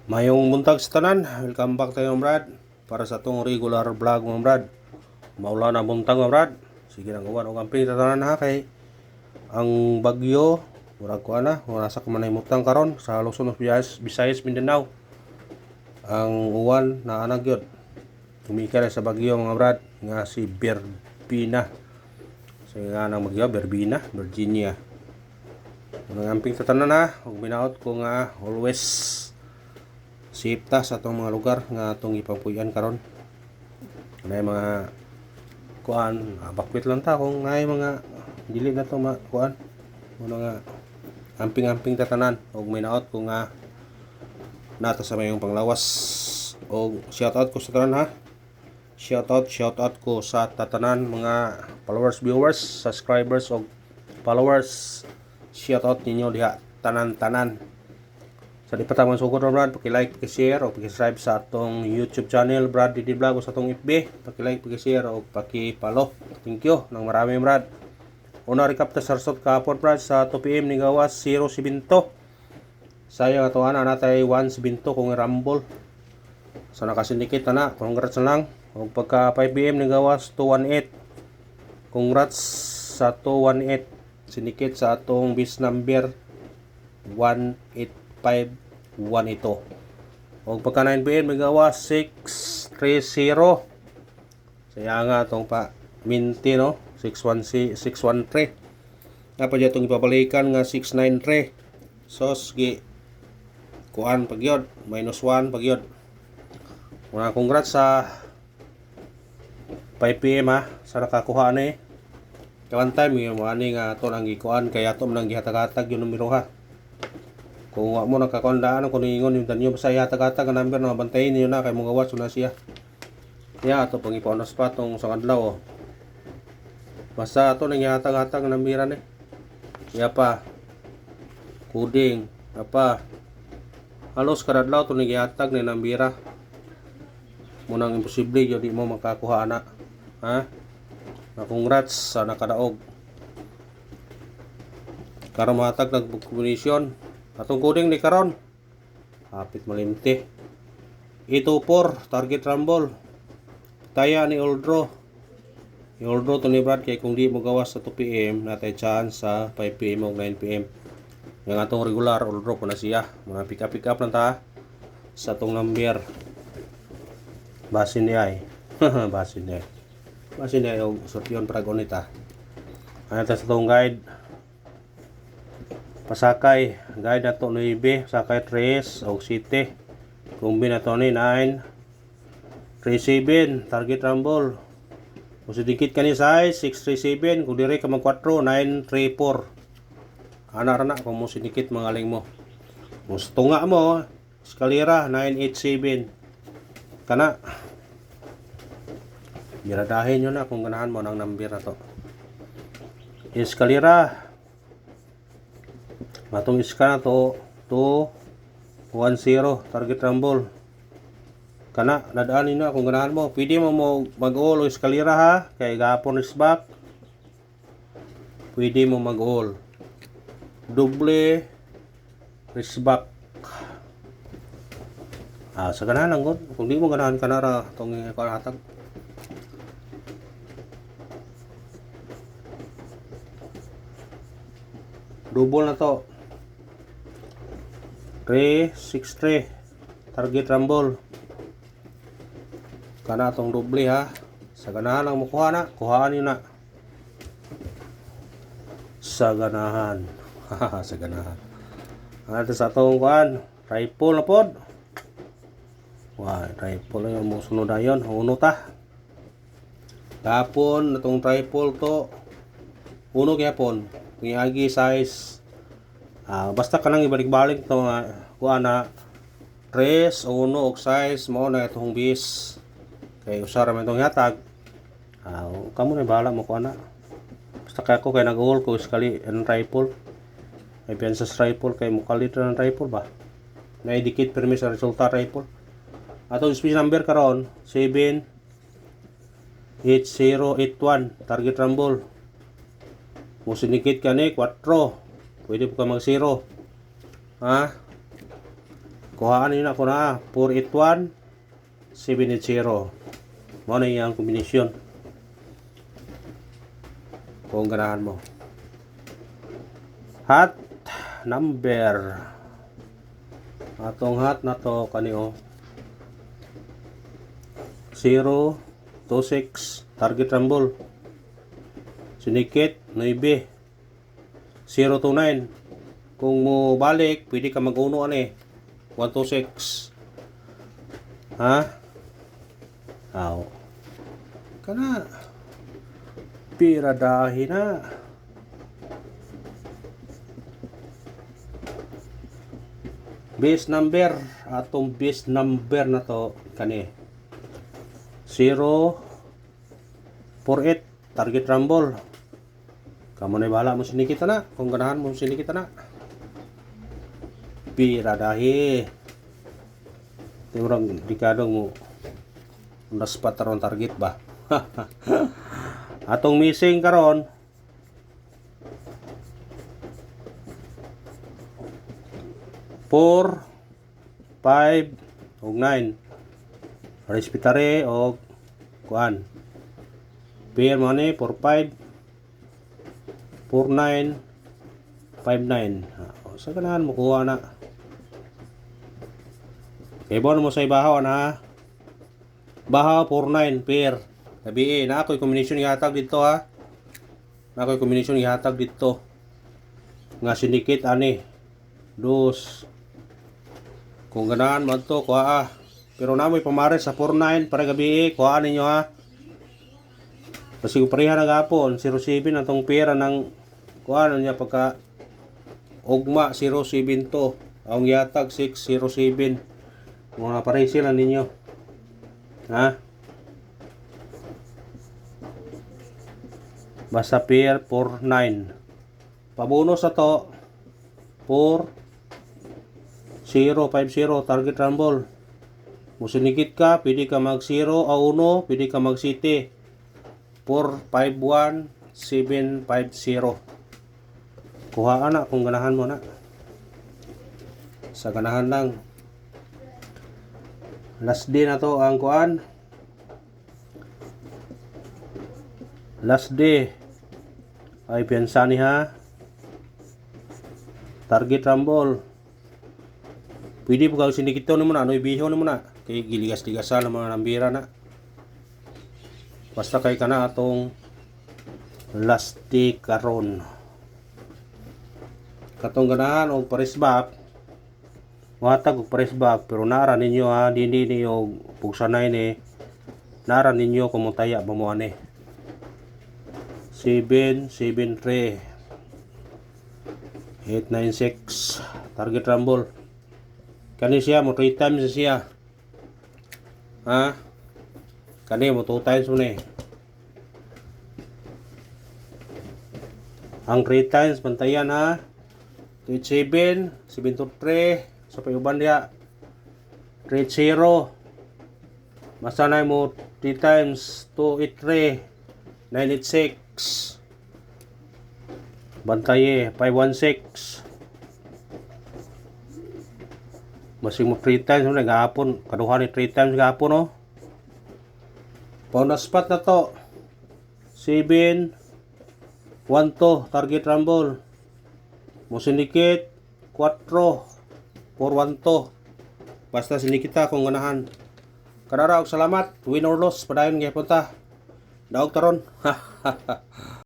Mayong buntag sa tanan, welcome back tayo mga brad. Para sa tong regular vlog mga brad. Maula na buntag mga brad. Sige nang uwan o kamping sa tanan ha kay ang bagyo murag ko ana, wala sa kamanay mutang karon sa Luzon, Visayas, Mindanao. Ang uwan na ana gyud. Tumika na sa bagyo mga brad nga si Berbina. Sa nga nang bagyo Berbina, Virginia. Ang amping sa tanan ha, ug binaot ko nga always safe ta sa atong mga lugar nga atong ipampuyan karon. Nay mga kuan, bakwit lang ta kung nay mga dili na to kuan. Ano nga amping-amping ta tanan og may naot ko nga nata sa mayong panglawas. Og shout out ko sa tanan ha. Shout out ko sa tatanan mga followers, viewers, subscribers og followers. Shout out ninyo diha tanan-tanan. Sa di pa tamang sugod Brad, paki-like, paki-share o paki-subscribe sa atong YouTube channel Brad Didi Vlog o sa atong FB. Paki-like, paki-share o paki-follow. Thank you nang marami Brad. Una recap ta sa result kahapon Brad sa 2 PM ni gawas 0.70. Sayang ato ana natay 1.70 kung rumble. Sa nakasindikit na, congrats na lang. O pagka 5 PM ni gawas 218. Congrats sa 218. Sindikit sa atong bis number 185 ito. O pagka 9 PM magawa 630. Saya nga itong pa minti no 613. Dapat dyan itong ipabalikan nga 693. Sos gi kuan pagyod -1 pagyod. Mga congrats sa 5 PM ha sa nakakuha ni. Kawan time yung mga ani nga ito nang gikuan kaya ito nang gihatag-hatag yung numero ha. Kung wa mo nakakondaan kung ningon yung tanyo basta ihatag-hatag ang number na bantayin niyo na kay mga gawas na siya. Ya ato pang ipaonas pa tong sa adlaw. Basta ato nang ihatag-hatag ang number ni. Ya pa. Kuding apa. Halos kada adlaw to nang ihatag ni number. Munang imposible yo di mo makakuha ana. Ha? Na congrats sa nakadaog. Karon mahatag nag-commission. Atong coding ni karon. Hapit malimti. 824 target rumble. Taya ni Oldro. Ni Oldro to ni Brad kay kung di mo gawas sa 2 PM natay chance sa 5 PM o 9 PM. Yang atong regular Oldro ko na siya. Mga pick up lang ta sa atong number. Basin niya ay. Basin niya. Basin niya yung sortyon para gonita. Ano ta sa atong guide. Pasakay guide nato 9, sakay 3 og 7. Kumbi nato ni 9 37 target rumble. Kung sedikit kani size 637 kung dire ka mag 4 934. Ana ra na kung mo sedikit mangaling mo. Kung tunga mo eskalera 987. Kana biradahin nyo na kung ganahan mo ng number na to. Eskalera matong iska na to 210 target rumble. Kana nadaan niyo kung ganahan mo. Pwede mo mag-all o eskalera ha. Kay gapon is back. Pwede mo mag-all. Doble is back. Sa ganahan lang gud. Kung di mo ganahan kanara tong hatag. Double na to. 363 target rumble. Kana tong doble ha. Sa ganahan lang mo kuha na. Kuhaan yun na. Sa ganahan. Sa ganahan. Ano sa atong kuhaan. Rifle na pod. Wah, rifle lang yung musunod na yun. Uno ta. Tapon itong rifle to. Uno gyapon. Kung agi size. Basta ka nang ibalik-balik ito kuha na 3 o 1 og size mo na itong bis kay usara man itong yatag kamo na bahala mo kuha na basta kaya ko kay nag-haul ko iskali ang rifle may piansas rifle kay mukalit ng rifle ba may dikit permis sa resulta rifle atong space number karon 78081 target rumble mo sinikit ka ni 4 pwede po ka mag 0 ha Kuhaan nyo na ko na 481 780. Mo na yung kombinasyon. Kung ganahan mo. Hot number. Atong hot na to kanio 026 target rumble. Sinikit 9 029. Kung mo balik, pwede ka mag-uno 126. Ha? Aw. Kana piradahi na. Base number, atong base number na to kani 048 target rumble. Kamu na bahala mo sinikita na kung ganahan mo sinikita na. Piradahi. Timurang dikadong mo naspat taron target ba. Atong missing karon 4, 5, ug 9. Respetare og kuan. Pair mo ni 45 49 59. Sa ganahan mo kuha na. Kay bon mo sa ibahaw na. Bahaw 49 pair. Sabi na ako'y combination ihatag dito ha. Na ako'y combination ihatag dito. Nga sinikit ani. Dos. Kung ganahan mo to kuha. Pero namoy pamare sa 49 para gabi kuha ninyo ha. Kasi pareha na gapon 07 atong pera ng kuha niya pagka ugma 07 to. Ang yatag 607. Mga pareha sila ninyo. Ha? Basta pair 49. Pabonus sa to 4 050 target rumble. Musinigit ka, pwede ka mag 0 o 1, pwede ka mag city. 451 750. Kuha na kung ganahan mo na. Sa ganahan lang. Last day na to ang kuan. Last day ay piansani ha. Target rumble. Pwede po gawin sinikito naman na, ano ibiho naman na. Kaya giligas-ligasan ng mga nambira na. Basta kay ka na atong last day karon. Katong ganahan o pares back. Matag o pares back. Pero nara ninyo ha, hindi niyo pugsanay ni. Nara ninyo kumutaya ba mo ani. 773 896 target rumble. Kani siya mo 3 times siya. Ha? Kani mo 2 times mo ni. Ang 3 times bantayan ha. 27 723 sa payuban dia. 30 masanay mo 3 times 283 986 bantaye 516. Masing mo 3 times mo na gahapon. Kaduhan ni 3 times gahapon no. Pauna spot na to. 7 1 target rumble. Mo sinikit 4 4 1 basta sinikita kung ganahan. Kadara og salamat. Win or loss padayon gyapon ta. Daog taron.